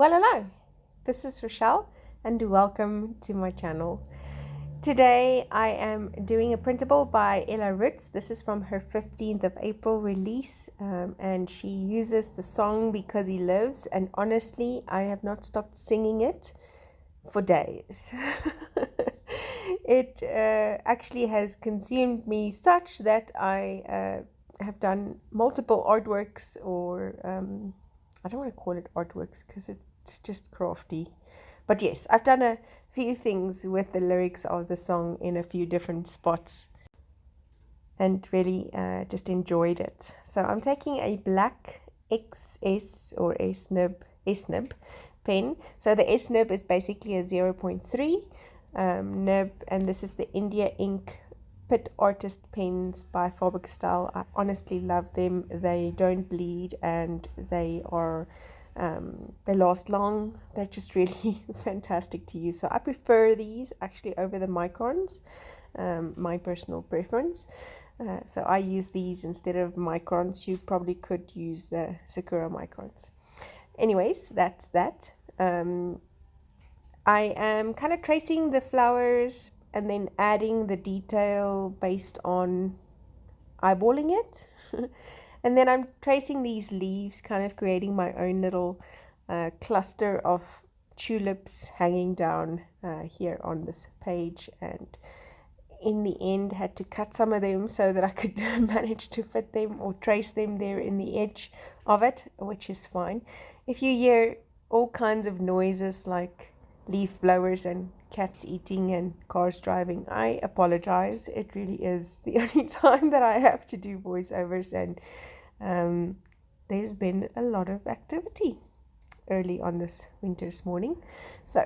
Well, hello, this is Rochelle and welcome to my channel. Today I am doing a printable by Roetz. This is from her 15th of April release and she uses the song Because He Lives, and honestly I have not stopped singing it for days. It actually has consumed me such that I have done multiple artworks, or I don't want to call it artworks because it's just crafty. But yes, I've done a few things with the lyrics of the song in a few different spots and really just enjoyed it. So I'm taking a black XS or S-nib pen. So the S-nib is basically a 0.3 nib, and this is the India Ink Pit Artist pens by Faber-Castell. I honestly love them. They don't bleed and they are they last long. They're just really fantastic to use. So I prefer these actually over the microns, my personal preference. So I use these instead of microns. You probably could use the Sakura microns. Anyways, that's that. I am kind of tracing the flowers and then adding the detail based on eyeballing it. And then I'm tracing these leaves, kind of creating my own little cluster of tulips hanging down here on this page. And in the end had to cut some of them so that I could manage to fit them or trace them there in the edge of it, which is fine. If you hear all kinds of noises like leaf blowers and cats eating and cars driving, I apologize. It really is the only time that I have to do voiceovers, and there's been a lot of activity early on this winter's morning. So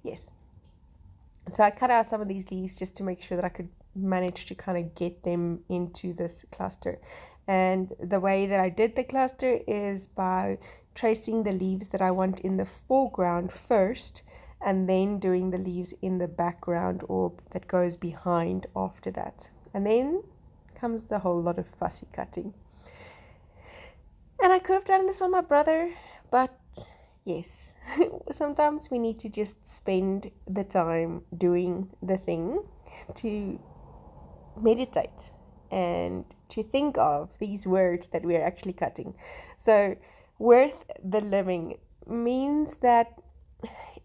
yes, so I cut out some of these leaves just to make sure that I could manage to kind of get them into this cluster. And the way that I did the cluster is by tracing the leaves that I want in the foreground first, and then doing the leaves in the background or that goes behind after that. And then comes the whole lot of fussy cutting. And I could have done this on my brother, but yes, sometimes we need to just spend the time doing the thing to meditate and to think of these words that we're actually cutting. So worth the living means that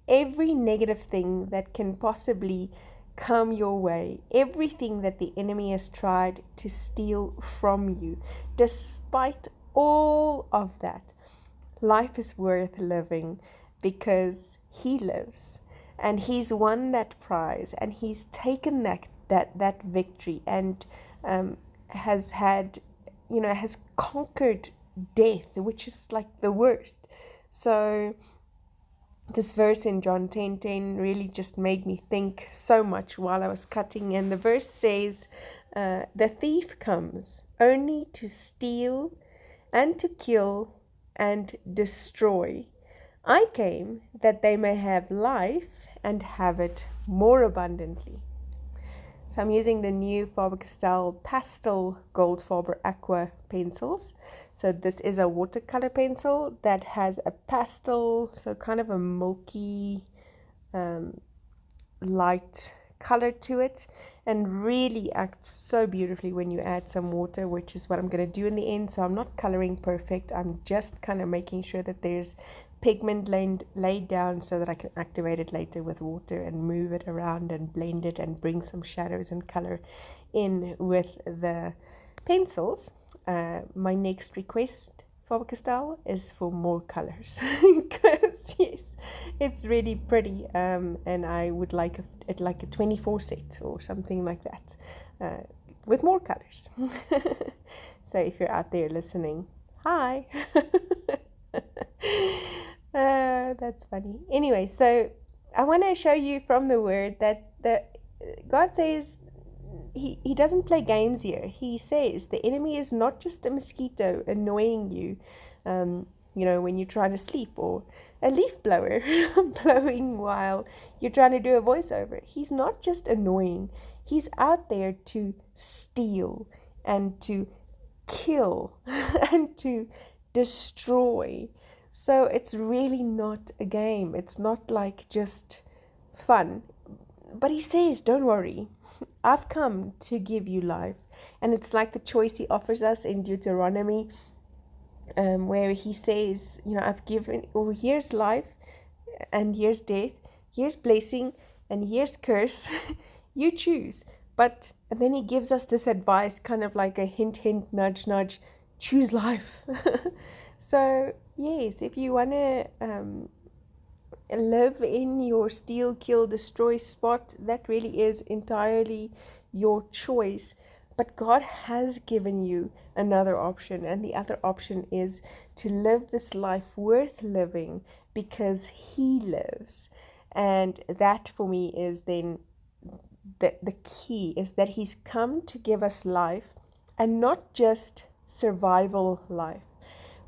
every negative thing that can possibly come your way, everything that the enemy has tried to steal from you, despite all of that, life is worth living because he lives and he's won that prize and he's taken that victory and has conquered death, which is like the worst. So this verse in John 10:10 really just made me think so much while I was cutting. And the verse says, the thief comes only to steal and to kill and destroy. I came that they may have life and have it more abundantly. So I'm using the new Faber-Castell Pastel Gold Faber Aqua pencils. So this is a watercolor pencil that has a pastel, so kind of a milky light color to it, and really acts so beautifully when you add some water, which is what I'm going to do in the end. So I'm not coloring perfect. I'm just kind of making sure that there's pigment laid down so that I can activate it later with water and move it around and blend it and bring some shadows and color in with the pencils. My next request, Faber-Castell, is for more colors because yes, it's really pretty, and I would like it like a 24 set or something like that, with more colors. So if you're out there listening, hi. That's funny. Anyway, so I want to show you from the word that God says he doesn't play games here. He says the enemy is not just a mosquito annoying you, when you're trying to sleep, or a leaf blower blowing while you're trying to do a voiceover. He's not just annoying. He's out there to steal and to kill and to destroy. So it's really not a game. It's not like just fun. But he says, don't worry, I've come to give you life. And it's like the choice he offers us in Deuteronomy, where he says, I've given, or here's life, and here's death, here's blessing, and here's curse. You choose. And then he gives us this advice, kind of like a hint, hint, nudge, nudge, choose life. So, yes, if you want to live in your steal, kill, destroy spot, that really is entirely your choice. But God has given you another option, and the other option is to live this life worth living because He lives. And that for me is then the key, is that He's come to give us life, and not just survival life,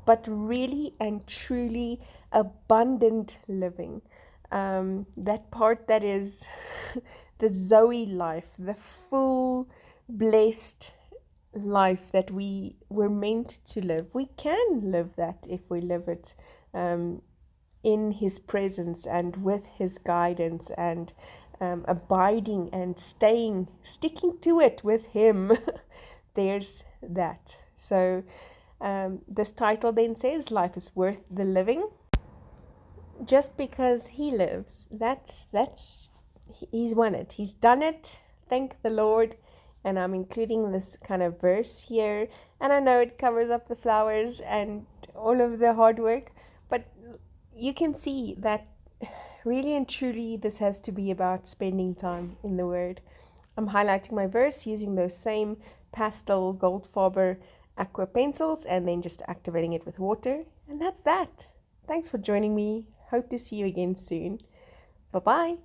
but really and truly abundant living. That part that is the Zoe life, the full blessed life that we were meant to live. We can live that if we live it in His presence and with His guidance, and abiding and sticking to it with Him. There's that. So this title then says, life is worth the living just because He lives. He's won it. He's done it. Thank the Lord. And I'm including this kind of verse here. And I know it covers up the flowers and all of the hard work, but you can see that really and truly this has to be about spending time in the Word. I'm highlighting my verse using those same pastel Goldfarber aqua pencils and then just activating it with water. And that's that. Thanks for joining me. Hope to see you again soon. Bye-bye.